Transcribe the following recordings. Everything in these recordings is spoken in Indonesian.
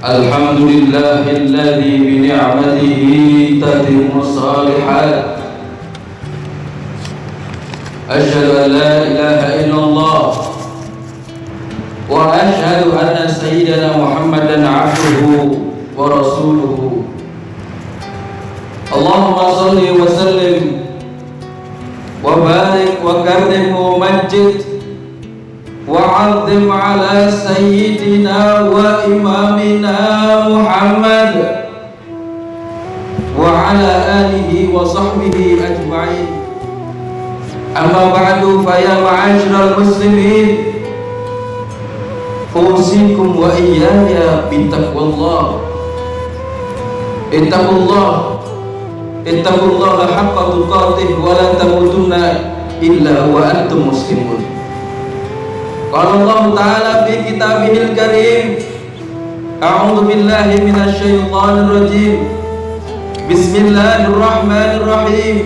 الحمد لله الذي بنعمته تتم الصالحات. أشهد أن لا إله إلا الله وأشهد أن سيدنا محمدا عبده ورسوله. اللهم صل وسلم وبارك وكرم ومجد وعظم على سيدنا وإمامنا محمد وعلى آله وصحبه أجمعين. أما بعد فيا معاشر المسلمين، أوصيكم وإياي بتقوى الله. اتقوا الله حق تقاته ولا تموتن إلا وأنتم مسلمون. قال الله تعالى في كتابه الكريم: أعوذ بالله من الشيطان الرجيم. بسم الله الرحمن الرحيم.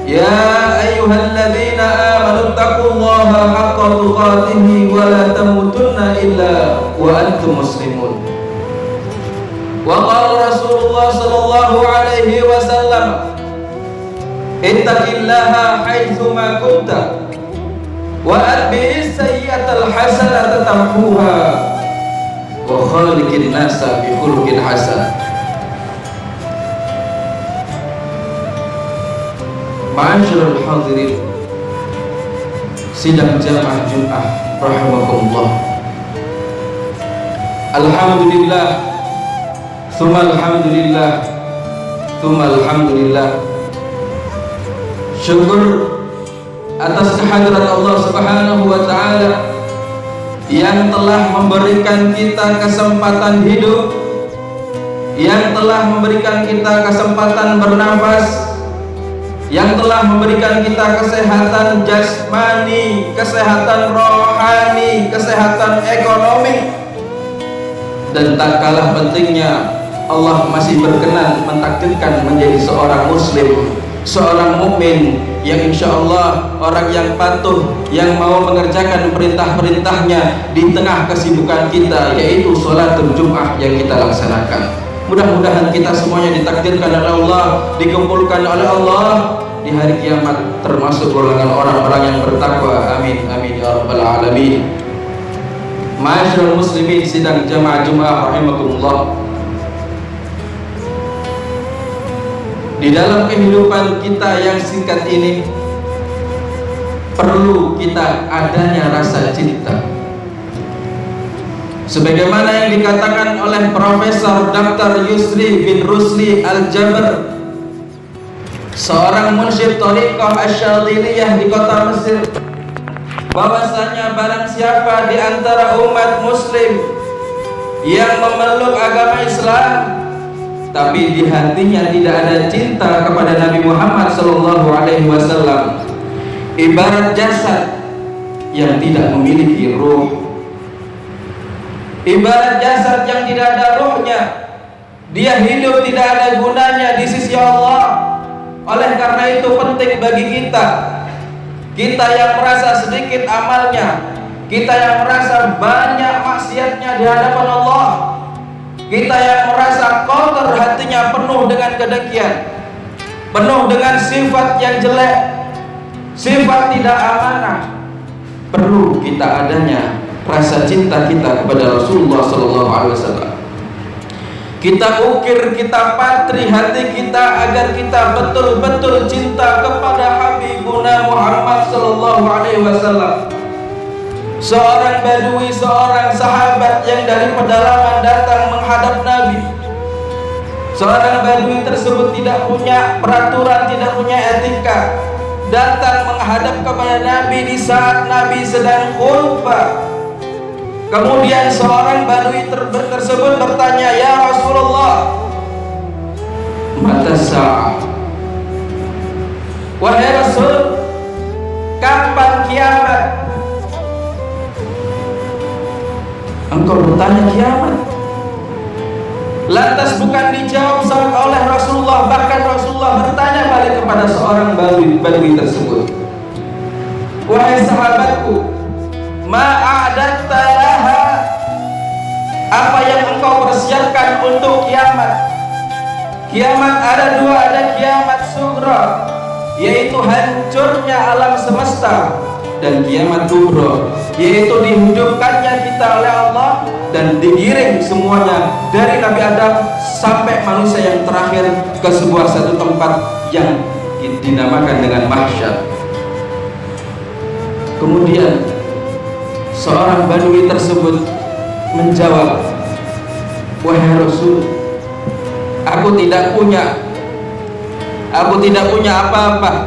يا أيها الذين آمنوا اتقوا الله حق تقاته ولا تموتن إلا وأنتم مسلمون. وقال رسول الله صلى الله عليه وسلم: اتق الله حيثما كنت وأتبع السيئة الحسنة تمحوها وخالق الناس بخلق حسن. Ma'asyiral hadirin sidang jamaah Jumat rahimakumullah. Alhamdulillah, tsumma alhamdulillah, tsumma alhamdulillah. Syukur atas kehadiran Allah Subhanahu wa taala yang telah memberikan kita kesempatan hidup, yang telah memberikan kita kesempatan bernafas, yang telah memberikan kita kesehatan jasmani, kesehatan rohani, kesehatan ekonomi. Dan tak kalah pentingnya, Allah masih berkenan mentakdirkan menjadi seorang muslim, seorang mukmin yang insya Allah orang yang patuh, yang mau mengerjakan perintah-perintahnya di tengah kesibukan kita, yaitu sholatul Jum'ah yang kita laksanakan. Mudah-mudahan kita semuanya ditakdirkan oleh Allah, dikumpulkan oleh Allah di hari kiamat termasuk golongan orang-orang yang bertakwa. Amin amin ya rabbal alamin. Ma'asyiral muslimin sidang jamaah Jumat rahimakumullah. Di dalam kehidupan kita yang singkat ini perlu kita adanya rasa cinta. Sebagaimana yang dikatakan oleh Profesor Dr. Yusri bin Rusli Al-Jabr, seorang munsyid thariqah Asy-Syadziliyah di kota Mesir, bahwasanya barang siapa di antara umat muslim yang memeluk agama Islam tapi di hatinya tidak ada cinta kepada Nabi Muhammad SAW, ibarat jasad yang tidak memiliki ruh, ibarat jasad yang tidak ada ruhnya. Dia hidup tidak ada gunanya di sisi Allah. Oleh karena itu penting bagi kita yang merasa sedikit amalnya, kita yang merasa banyak maksiatnya di hadapan Allah, kita yang merasa kotor hatinya, penuh dengan kedengkian, penuh dengan sifat yang jelek, sifat tidak amanah, perlu kita adanya rasa cinta kita kepada Rasulullah SAW. Kita ukir, kita patri hati kita agar kita betul-betul cinta kepada Habibuna Muhammad SAW. Seorang badui, seorang sahabat yang dari pedalaman datang menghadap Nabi. Seorang badui tersebut tidak punya peraturan, tidak punya etika, datang menghadap kepada Nabi di saat Nabi sedang khutbah. Kemudian seorang badui tersebut bertanya, "Ya Rasulullah, mata sa'ah?" Wahai Rasul, kapan kiamat? Engkau bertanya kiamat. Lantas bukan dijawab oleh Rasulullah, bahkan Rasulullah bertanya balik kepada seorang badui tersebut, "Wahai sahabatku, ma'adatta laha, apa yang engkau mempersiapkan untuk kiamat. Kiamat ada dua, ada kiamat sughra, yaitu hancurnya alam semesta, dan kiamat kubra, yaitu dihidupkannya kita oleh Allah dan digiring semuanya dari Nabi Adam sampai manusia yang terakhir ke sebuah satu tempat yang dinamakan dengan mahsyar. Kemudian seorang Badui tersebut menjawab, wahai Rasul, aku tidak punya apa-apa.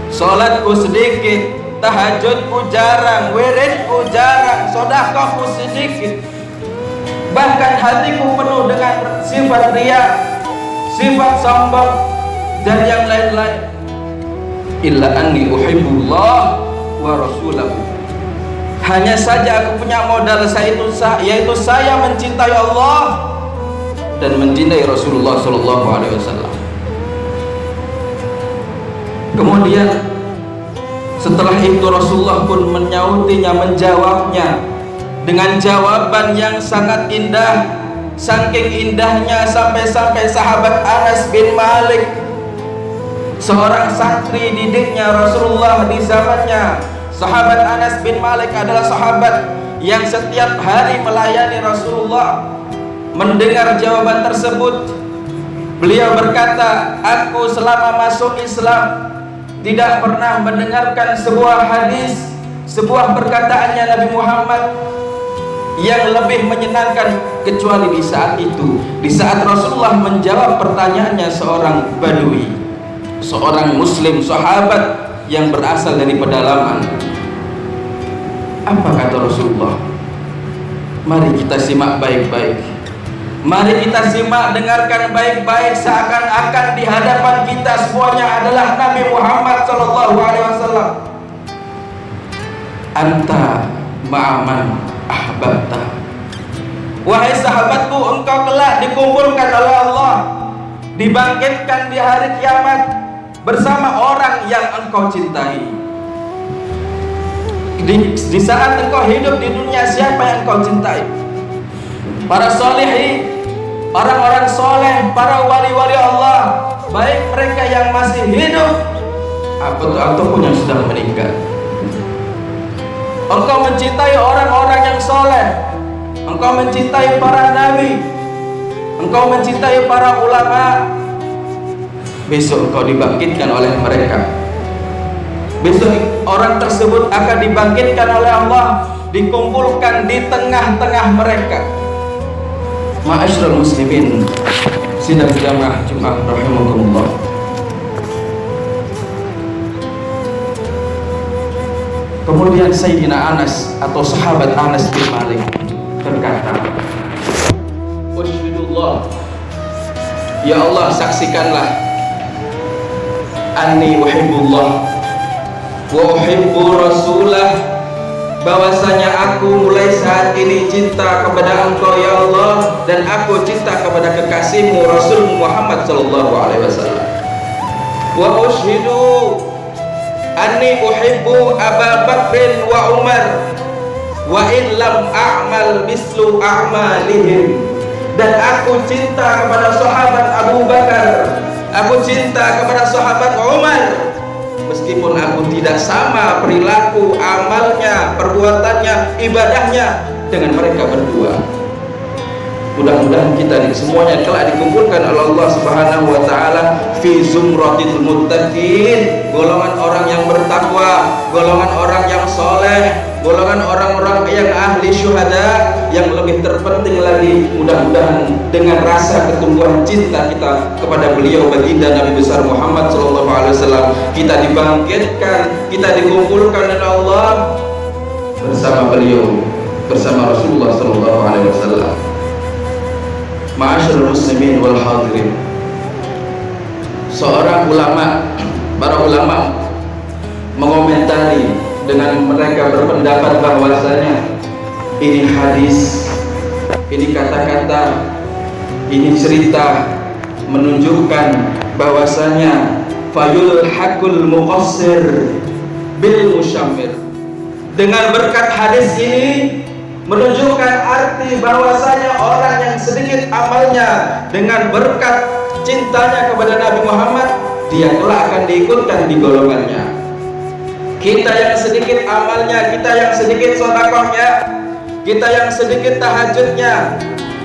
Salatku sedikit, tahajudku jarang, wiridku jarang, sedekahku sedikit. Bahkan hatiku penuh dengan sifat riya, sifat sombong, dan yang lain-lain. Illa anni uhibbullah wa rasulahu. Hanya saja aku punya modal yaitu saya mencintai Allah dan mencintai Rasulullah sallallahu alaihi wasallam. Kemudian setelah itu Rasulullah pun menjawabnya dengan jawaban yang sangat indah, saking indahnya sampai-sampai sahabat Anas bin Malik, seorang santri didiknya Rasulullah di zamannya. Sahabat Anas bin Malik adalah sahabat yang setiap hari melayani Rasulullah. Mendengar jawaban tersebut, beliau berkata, aku selama masuk Islam tidak pernah mendengarkan sebuah hadis, sebuah perkataannya Nabi Muhammad yang lebih menyenangkan kecuali di saat itu, di saat Rasulullah menjawab pertanyaannya seorang Badui, seorang Muslim, sahabat yang berasal dari pedalaman. Apa kata Rasulullah? Mari kita simak baik-baik. Mari kita simak, dengarkan baik-baik, seakan-akan di hadapan kita semuanya adalah Nabi Muhammad SAW. Anta ma'aman ahbabta. Wahai sahabatku, engkau kelak dikumpulkan oleh Allah, dibangkitkan di hari kiamat bersama orang yang engkau cintai. Di saat engkau hidup di dunia, siapa yang engkau cintai? Para solehin, orang-orang soleh, para wali-wali Allah, baik mereka yang masih hidup ataupun yang sudah meninggal. Engkau mencintai orang-orang yang soleh, engkau mencintai para nabi, engkau mencintai para ulama. Besok engkau dibangkitkan oleh mereka. Besok orang tersebut akan dibangkitkan oleh Allah, dikumpulkan di tengah-tengah mereka. Ma'asyiral muslimin, sidang jamaah Jumat rahimakumullah. Kemudian Sayyidina Anas atau sahabat Anas bin Malik berkata, Ushhidullah, ya Allah, saksikanlah, anni uhibbullah wa uhibbu rasulah, bahwasanya aku mulai saat ini cinta kepada engkau ya Allah, dan aku cinta kepada kekasihmu Rasul Muhammad sallallahu alaihi wasallam. Wa ushidu anni uhibbu Abu Bakrin wa Umar wa in lam a'mal mislu a'malihim, dan aku cinta kepada sahabat Abu Bakar, aku cinta kepada sahabat Umar, meskipun aku tidak sama perilaku, amalnya, perbuatannya, ibadahnya dengan mereka berdua. Mudah-mudahan kita semuanya kelak dikumpulkan oleh Allah Subhanahu wa taala fi zumratil muttaqin, golongan orang yang bertakwa, golongan orang yang soleh, golongan orang-orang yang ahli syuhada. Yang lebih terpenting lagi, mudah-mudahan dengan rasa ketumbuhan cinta kita kepada beliau, baginda Nabi besar Muhammad SAW, kita dibangkitkan, kita dikumpulkan oleh Allah bersama beliau, bersama Rasulullah SAW. Ma'asyiral muslimin wal hadirin, seorang ulama, para ulama mengomentari dengan mereka berpendapat bahwasanya ini hadis, ini kata-kata, ini cerita menunjukkan bahwasanya fayul hakul muqassir bil musyammir. Dengan berkat hadis ini menunjukkan arti bahwasanya orang yang yang sedikit amalnya dengan berkat cintanya kepada Nabi Muhammad, dia kelak akan diikutkan di golongannya. Kita yang sedikit amalnya, kita yang sedikit sedekahnya, kita yang sedikit tahajudnya,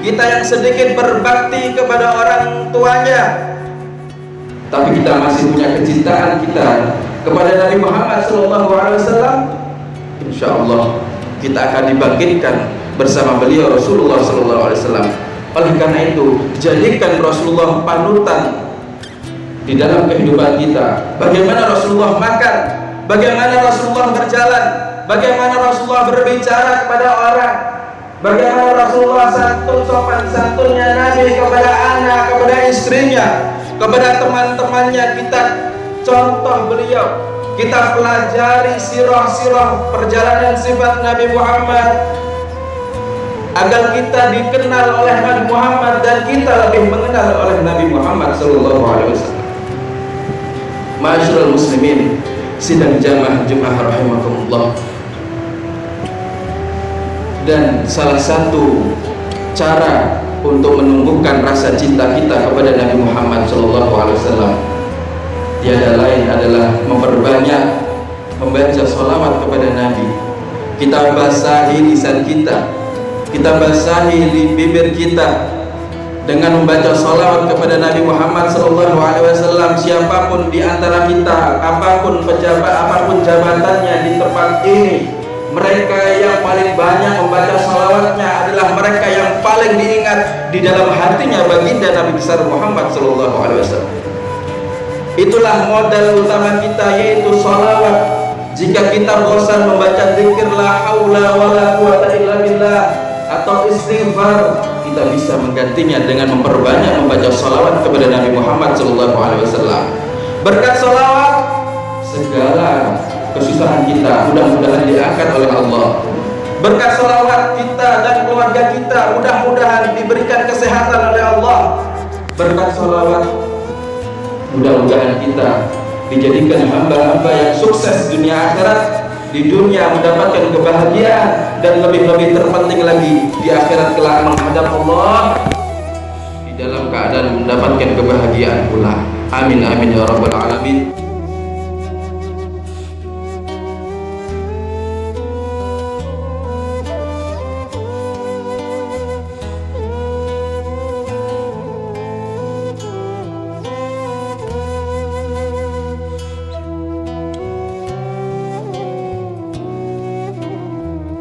kita yang sedikit berbakti kepada orang tuanya, tapi kita masih punya kecintaan kita kepada Nabi Muhammad SAW, insya Allah kita akan dibangkitkan bersama beliau Rasulullah SAW. Oleh karena itu, jadikan Rasulullah panutan di dalam kehidupan kita. Bagaimana Rasulullah makan, bagaimana Rasulullah berjalan, bagaimana Rasulullah berbicara kepada orang, bagaimana Rasulullah santun sopan santunnya Nabi kepada anak, kepada istrinya, kepada teman-temannya. Kita contoh beliau, kita pelajari sirah-sirah perjalanan sifat Nabi Muhammad agar kita dikenal oleh Nabi Muhammad dan kita lebih mengenal oleh Nabi Muhammad SAW. Ma'asyiral muslimin, sidang jamaah Jumat rahimakumullah. Dan salah satu cara untuk menumbuhkan rasa cinta kita kepada Nabi Muhammad SAW tiada lain adalah memperbanyak membaca sholawat kepada Nabi. Kita basahi lisan kita, kita basahi bibir kita dengan membaca sholawat kepada Nabi Muhammad SAW. Siapapun di antara kita, apapun pejabat, apapun jabatannya di tempat ini, mereka yang paling banyak membaca sholawatnya adalah mereka yang paling diingat di dalam hatinya baginda Nabi besar Muhammad SAW. Itulah modal utama kita, yaitu sholawat. Jika kita bosan membaca zikir la haula wala quwata illa billah atau istighfar, kita bisa menggantinya dengan memperbanyak membaca sholawat kepada Nabi Muhammad SAW. Berkat sholawat, segala kesusahan kita mudah-mudahan diangkat oleh Allah. Berkat sholawat, kita dan keluarga kita mudah-mudahan diberikan kesehatan oleh Allah. Berkat sholawat, mudah-mudahan kita dijadikan hamba-hamba yang sukses dunia akhirat. Di dunia mendapatkan kebahagiaan, dan lebih-lebih terpenting lagi di akhirat kelak menghadap Allah di dalam keadaan mendapatkan kebahagiaan pula. Amin amin ya rabbal alamin.